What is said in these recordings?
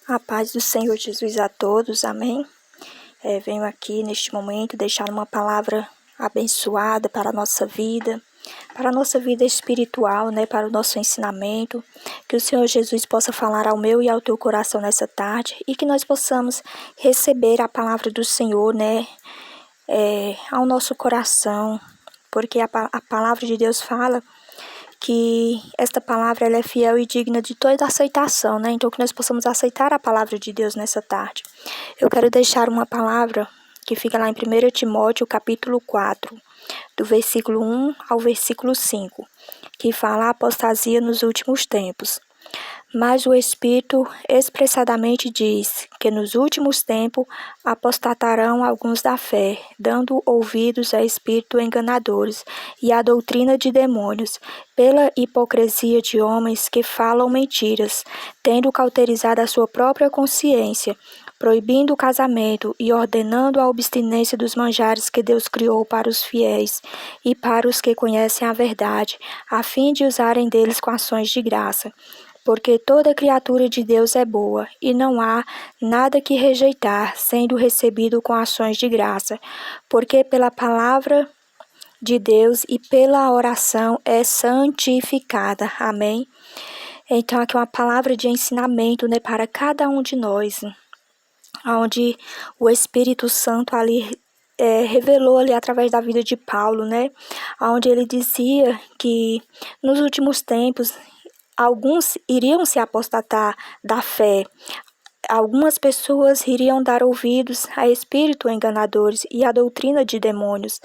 A paz do Senhor Jesus a todos, amém? Venho aqui neste momento deixar uma palavra abençoada para a nossa vida espiritual, para o nosso ensinamento, que o Senhor Jesus possa falar ao meu e ao teu coração nessa tarde e que nós possamos receber a palavra do Senhor, ao nosso coração, porque a palavra de Deus fala que esta palavra ela é fiel e digna de toda aceitação, Então que nós possamos aceitar a palavra de Deus nessa tarde. Eu quero deixar uma palavra que fica lá em 1 Timóteo, capítulo 4, do versículo 1 ao versículo 5, que fala a apostasia nos últimos tempos. Mas o Espírito expressadamente diz que nos últimos tempos apostatarão alguns da fé, dando ouvidos a espíritos enganadores e à doutrina de demônios, pela hipocrisia de homens que falam mentiras, tendo cauterizado a sua própria consciência, proibindo o casamento e ordenando a abstinência dos manjares que Deus criou para os fiéis e para os que conhecem a verdade, a fim de usarem deles com ações de graça. Porque toda criatura de Deus é boa, e não há nada que rejeitar, sendo recebido com ações de graça, porque pela palavra de Deus e pela oração é santificada. Amém? Então aqui é uma palavra de ensinamento, para cada um de nós, onde o Espírito Santo ali revelou ali através da vida de Paulo, onde ele dizia que nos últimos tempos alguns iriam se apostatar da fé. Algumas pessoas iriam dar ouvidos a espíritos enganadores e a doutrina de demônios.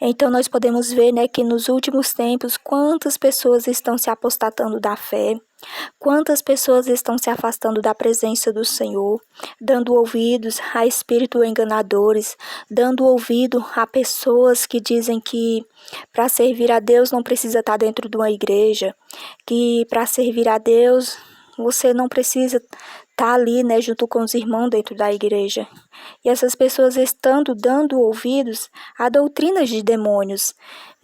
Então nós podemos ver, que nos últimos tempos quantas pessoas estão se apostatando da fé, quantas pessoas estão se afastando da presença do Senhor, dando ouvidos a espíritos enganadores, dando ouvido a pessoas que dizem que para servir a Deus não precisa estar dentro de uma igreja, que para servir a Deus você não precisa estar ali, junto com os irmãos dentro da igreja. E essas pessoas estando dando ouvidos a doutrinas de demônios,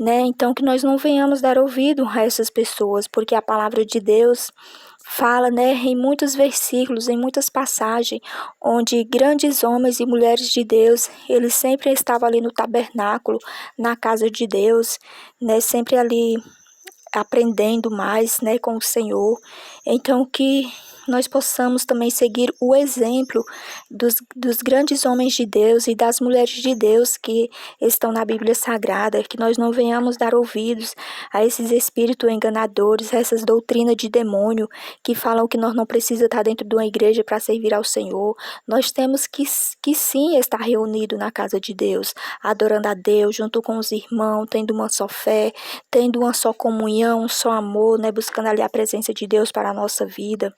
Então que nós não venhamos dar ouvido a essas pessoas, porque a palavra de Deus fala, em muitos versículos, em muitas passagens, onde grandes homens e mulheres de Deus, eles sempre estavam ali no tabernáculo, na casa de Deus, sempre ali aprendendo mais, com o Senhor. Então que nós possamos também seguir o exemplo dos grandes homens de Deus e das mulheres de Deus que estão na Bíblia Sagrada, que nós não venhamos dar ouvidos a esses espíritos enganadores, a essas doutrinas de demônio que falam que nós não precisamos estar dentro de uma igreja para servir ao Senhor. Nós temos que sim estar reunidos na casa de Deus, adorando a Deus, junto com os irmãos, tendo uma só fé, tendo uma só comunhão, um só amor, buscando ali a presença de Deus para a nossa vida.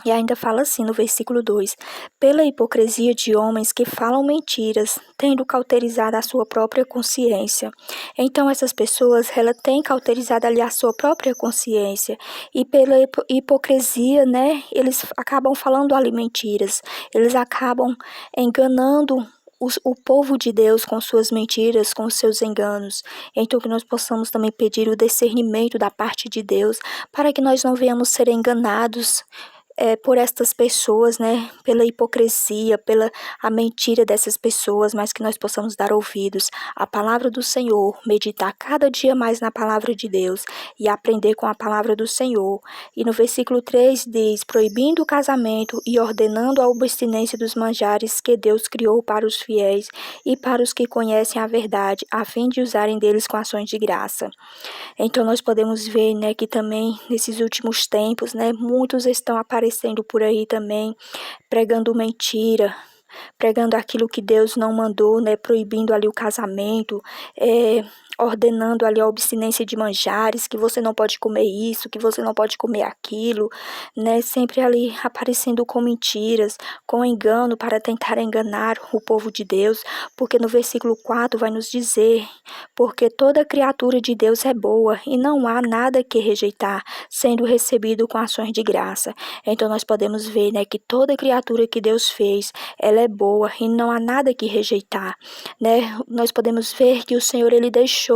E ainda fala assim no versículo 2, pela hipocrisia de homens que falam mentiras, tendo cauterizado a sua própria consciência. Então essas pessoas, ela têm cauterizado ali a sua própria consciência, e pela hipocrisia, eles acabam falando ali mentiras, eles acabam enganando o povo de Deus com suas mentiras, com seus enganos. Então que nós possamos também pedir o discernimento da parte de Deus, para que nós não venhamos ser enganados por estas pessoas, pela hipocrisia, pela a mentira dessas pessoas, mas que nós possamos dar ouvidos à palavra do Senhor, meditar cada dia mais na palavra de Deus e aprender com a palavra do Senhor. E no versículo 3 diz, proibindo o casamento e ordenando a abstinência dos manjares que Deus criou para os fiéis e para os que conhecem a verdade, a fim de usarem deles com ações de graça. Então nós podemos ver, que também nesses últimos tempos, muitos estão aparecendo por aí também, pregando mentira, pregando aquilo que Deus não mandou, proibindo ali o casamento, ordenando ali a abstinência de manjares, que você não pode comer isso, que você não pode comer aquilo, sempre ali aparecendo com mentiras, com engano para tentar enganar o povo de Deus, porque no versículo 4 vai nos dizer, porque toda criatura de Deus é boa e não há nada que rejeitar, sendo recebido com ações de graça. Então nós podemos ver, que toda criatura que Deus fez, ela é boa e não há nada que rejeitar, Nós podemos ver que o Senhor, ele deixou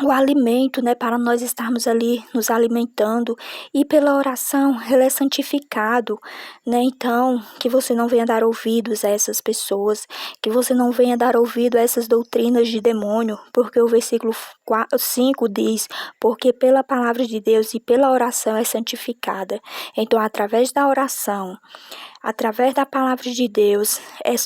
o alimento, né, para nós estarmos ali nos alimentando, e pela oração ele é santificado, né? Então, que você não venha dar ouvidos a essas pessoas, que você não venha dar ouvido a essas doutrinas de demônio, porque o versículo 5 diz: porque pela palavra de Deus e pela oração é santificada. Então, através da oração, através da palavra de Deus,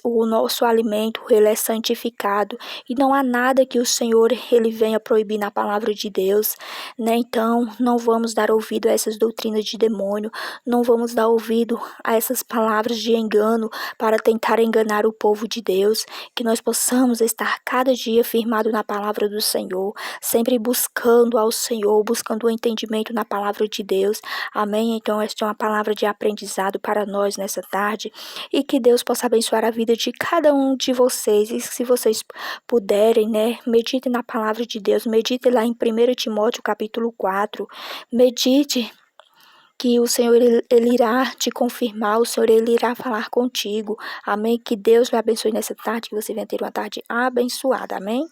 o nosso alimento, ele é santificado, e não há nada que o Senhor ele venha proibir na palavra de Deus, né? Então, não vamos dar ouvido a essas doutrinas de demônio, não vamos dar ouvido a essas palavras de engano para tentar enganar o povo de Deus, que nós possamos estar cada dia firmado na palavra do Senhor, sempre buscando ao Senhor, buscando o entendimento na palavra de Deus. Amém? Então, esta é uma palavra de aprendizado para nós nessa tarde, e que Deus possa abençoar a vida de cada um de vocês, e se vocês puderem, né, meditem na palavra de Deus, medite lá em 1 Timóteo capítulo 4, medite que o Senhor ele irá te confirmar, o Senhor ele irá falar contigo. Amém? Que Deus lhe abençoe nessa tarde, que você venha ter uma tarde abençoada. Amém?